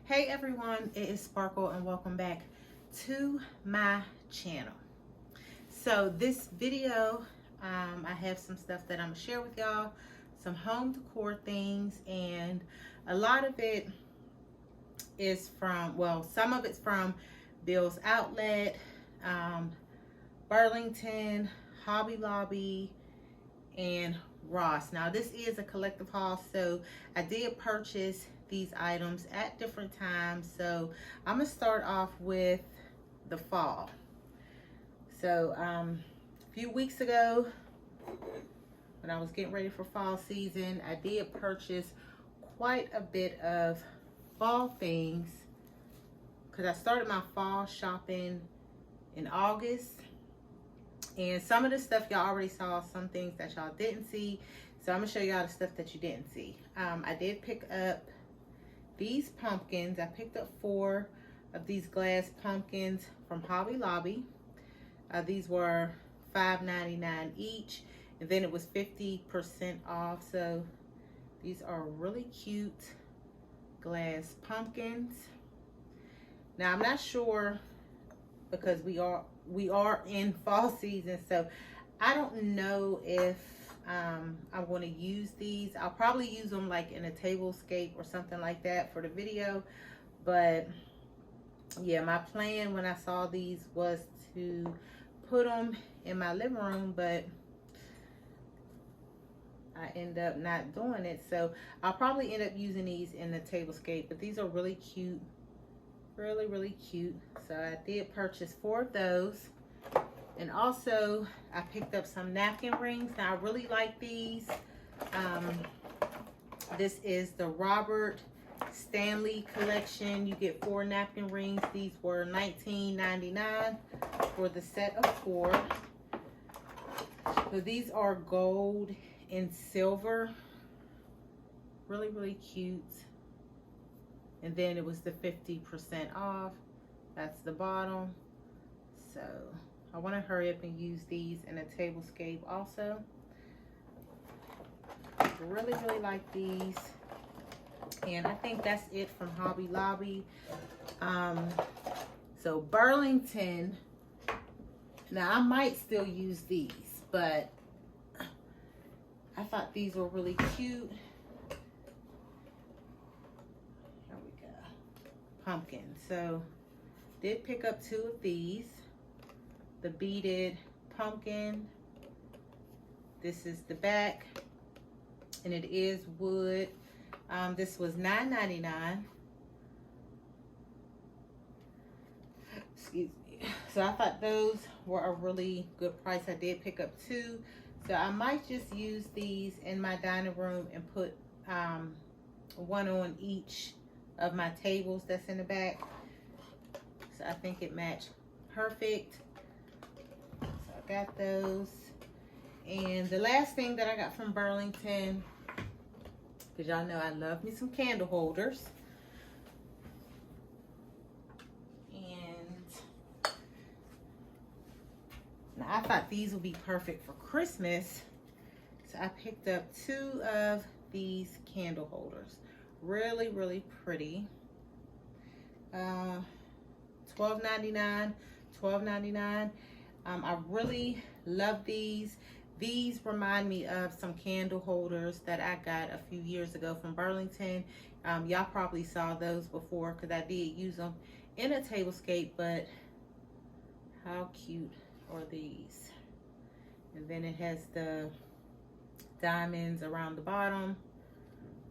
Hey everyone, it is Sparkle and welcome back to my channel. So this video, I have some stuff that I'm gonna share with y'all, some home decor things, and a lot of it is from, well, some of it's from Bill's Outlet, Burlington, Hobby Lobby, and Ross. Now this is a collective haul, so I did purchase these items at different times. So I'm gonna start off with the fall. So a few weeks ago when I was getting ready for fall season, I did purchase quite a bit of fall things because I started my fall shopping in August. And some of the stuff y'all already saw, some things that y'all didn't see. So I'm gonna show y'all the stuff that you didn't see. I did pick up these pumpkins. I picked up 4 of these glass pumpkins from Hobby Lobby. These were $5.99 each, and then it was 50% off. So these are really cute glass pumpkins. Now I'm not sure because we are in fall season, so I don't know if I'm going to use these. I'll probably use them like in a tablescape or something like that for the video, but yeah, my plan when I saw these was to put them in my living room, but I end up not doing it. So I'll probably end up using these in the tablescape, but these are really cute, really cute. So I did purchase 4 of those. And also I picked up some napkin rings. Now I really like these. This is the Robert Stanley collection. You get 4 napkin rings. These were $19.99 for the set of 4. So these are gold and silver. Really cute. And then it was the 50% off. That's the bottom. So I want to hurry up and use these in a tablescape also. Really like these. And I think that's it from Hobby Lobby. So Burlington. Now I might still use these, but I thought these were really cute. Here we go. Pumpkin. So did pick up 2 of these. The beaded pumpkin. This is the back, and it is wood. This was $9.99. Excuse me. So I thought those were a really good price. I did pick up 2. So I might just use these in my dining room and put one on each of my tables that's in the back. So I think it matched perfect. So I got those. And the last thing that I got from Burlington, because y'all know I love me some candle holders. And now I thought these would be perfect for Christmas. So I picked up 2 of these candle holders. Really pretty. $12.99. $12.99. I really love these. These remind me of some candle holders that I got a few years ago from Burlington. Y'all probably saw those before because I did use them in a tablescape, but how cute are these? And then it has the diamonds around the bottom.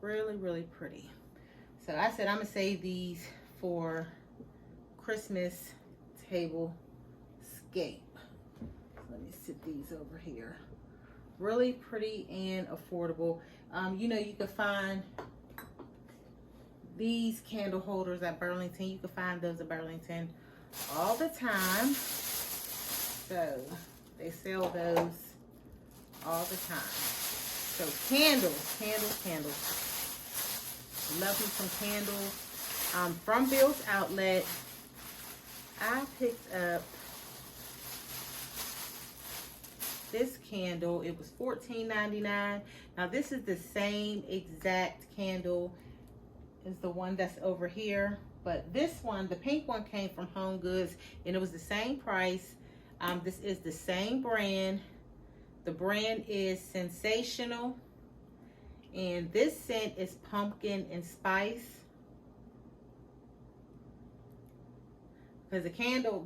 Really pretty. So I said I'm gonna save these for Christmas table scape. Let me sit these over here. Really pretty and affordable. You know, you can find these candle holders at Burlington. You can find those at Burlington all the time. So they sell those all the time. So candles. Love me some candles. From Bill's Outlet, I picked up this candle. It was $14.99. Now this is the same exact candle is the one that's over here. But this one, the pink one, came from Home Goods, and it was the same price. This is the same brand. The brand is Sensational, and this scent is pumpkin and spice. Because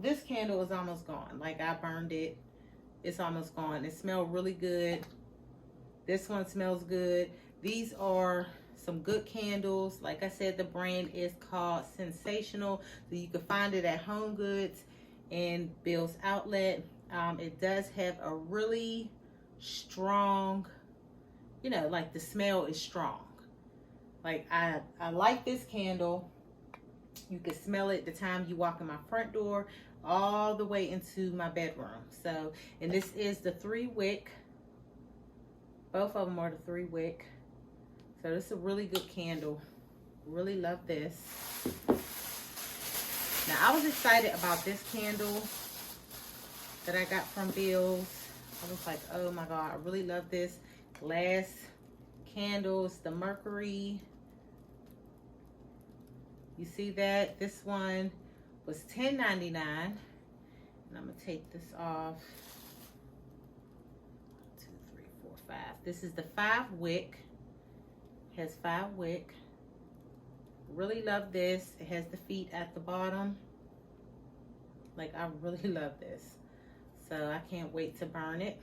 this candle is almost gone. Like, I burned it. It's almost gone. It smelled really good. This one smells good. These are some good candles. Like I said, the brand is called Sensational. So you can find it at Home Goods and Bill's Outlet. It does have a really strong, you know, like the smell is strong. Like, I like this candle. You can smell it the time you walk in my front door all the way into my bedroom. So, and this is the 3-wick. Both of them are the 3-wick. So this is a really good candle. Really love this. Now, I was excited about this candle that I got from Bill's. I was like, oh my God, I really love this glass candles, the Mercury. You see that? This one was $10.99. And I'm going to take this off. 2, 3, 4, 5. This is the 5-wick. Has 5-wick. Really love this. It has the feet at the bottom. Like, I really love this. So I can't wait to burn it.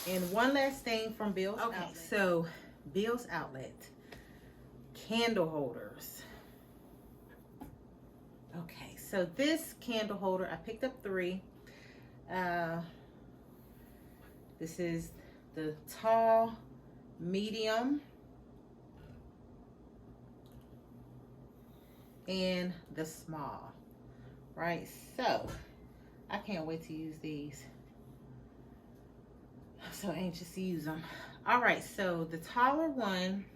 And one last thing from Bill's Outlet. So Bill's Outlet, candle holders. Okay, so this candle holder, I picked up 3. This is the tall, medium, and the small, right? So I can't wait to use these. I'm so anxious to use them. All right, so the taller one,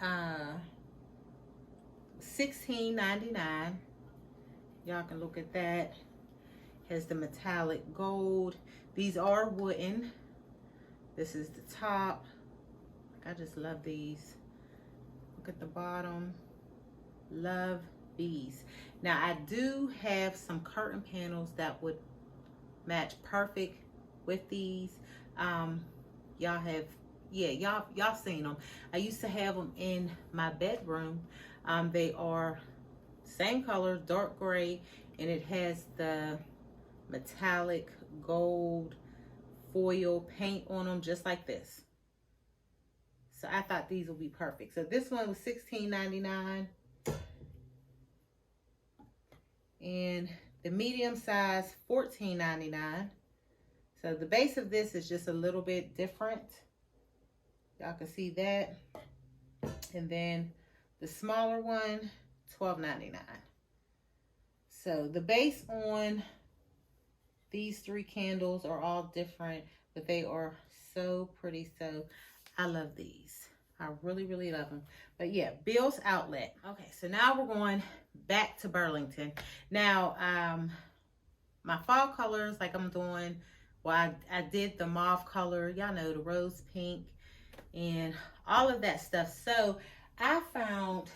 $16.99. Y'all can look at that. Has the metallic gold. These are wooden. This is the top. I just love these. Look at the bottom. Love these. Now, I do have some curtain panels that would match perfect with these. Y'all have, yeah, y'all seen them. I used to have them in my bedroom. They are same color, dark gray, and it has the metallic gold foil paint on them, just like this. So I thought these would be perfect. So this one was $16.99. And the medium size, $14.99. So the base of this is just a little bit different. Y'all can see that. And then the smaller one, $12.99. So the base on these 3 candles are all different, but they are so pretty. So I love these. I really, really love them. But yeah, Bill's Outlet. Okay, so now we're going back to Burlington. Now, my fall colors, like I'm doing, well, I did the mauve color, y'all know, the rose pink, and all of that stuff. So I found,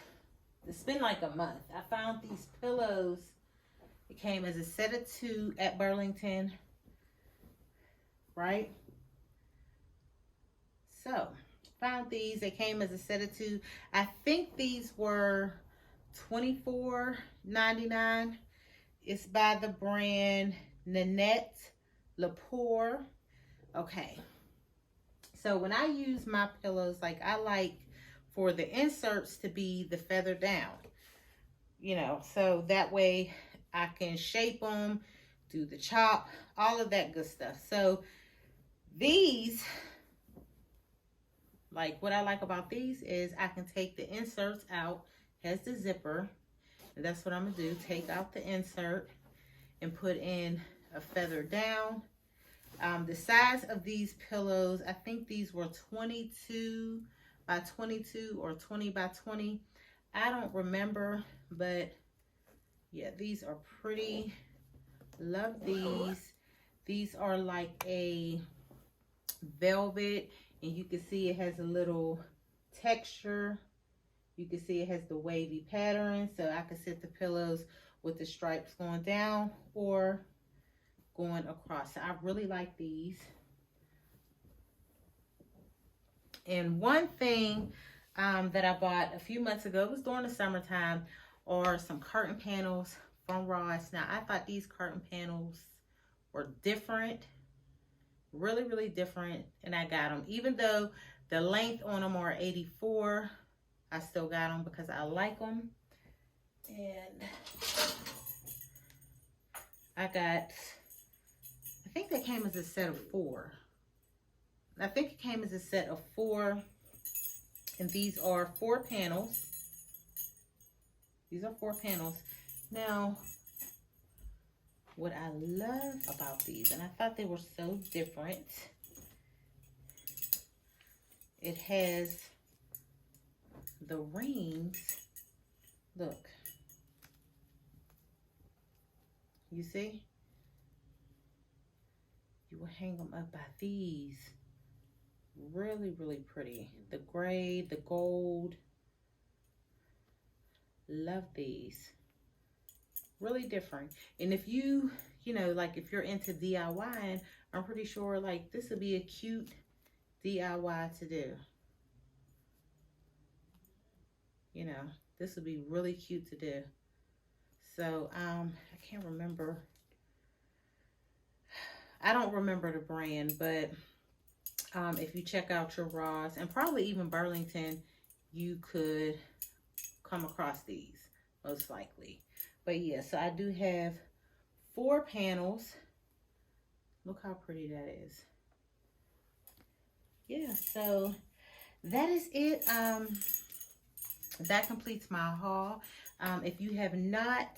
it's been like a month, I found these pillows. It came as a set of 2 at Burlington, right? So found these. They came as a set of 2. I think these were $24.99. It's by the brand Nanette Lepore. Okay. So when I use my pillows, like, I like for the inserts to be the feather down, you know, so that way I can shape them, do the chop, all of that good stuff. So these, like, what I like about these is I can take the inserts out. Has the zipper, and that's what I'm gonna do. Take out the insert and put in a feather down. The size of these pillows, I think these were 22 by 22 or 20 by 20. I don't remember, but yeah, these are pretty. Love these. These are like a velvet, and you can see it has a little texture. You can see it has the wavy pattern, so I can set the pillows with the stripes going down or going across. So I really like these. And one thing that I bought a few months ago, it was during the summertime, are some curtain panels from Ross. Now, I thought these curtain panels were different, really, really different, and I got them. Even though the length on them are 84, I still got them because I like them. And I think they came as a set of 4. I think it came as a set of 4, and these are 4 panels. These are 4 panels. Now, what I love about these, and I thought they were so different, it has the rings. Look. You see? You will hang them up by these. Really, really pretty. The gray, the gold. Love these. Really different. And if you know, like if you're into DIYing, I'm pretty sure like this would be a cute DIY to do. You know, this would be really cute to do. So, I can't remember. I don't remember the brand, but if you check out your Ross and probably even Burlington, you could come across these, most likely. But yeah, so I do have 4 panels. Look how pretty that is. Yeah, so that is it. That completes my haul. If you have not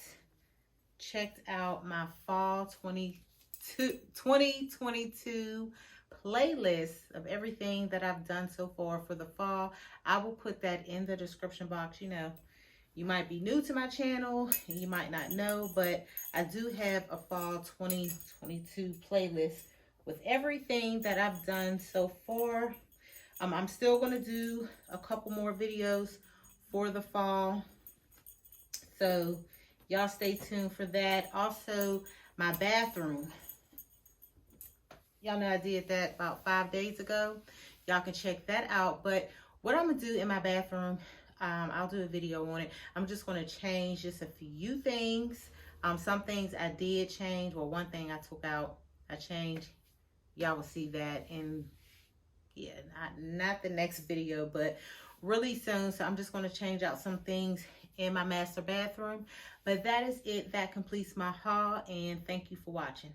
checked out my fall 2022 playlist of everything that I've done so far for the fall, I will put that in the description box. You know, you might be new to my channel and you might not know, but I do have a fall 2022 playlist with everything that I've done so far. I'm still going to do a couple more videos for the fall, so y'all stay tuned for that. Also, my bathroom, y'all know I did that about 5 days ago. Y'all can check that out. But what I'm gonna do in my bathroom, I'll do a video on it. I'm just gonna change just a few things. Some things I did change. Well, one thing I took out, I changed. Y'all will see that in, yeah, not the next video, but really soon. So I'm just going to change out some things in my master bathroom. But that is it. That completes my haul, and thank you for watching.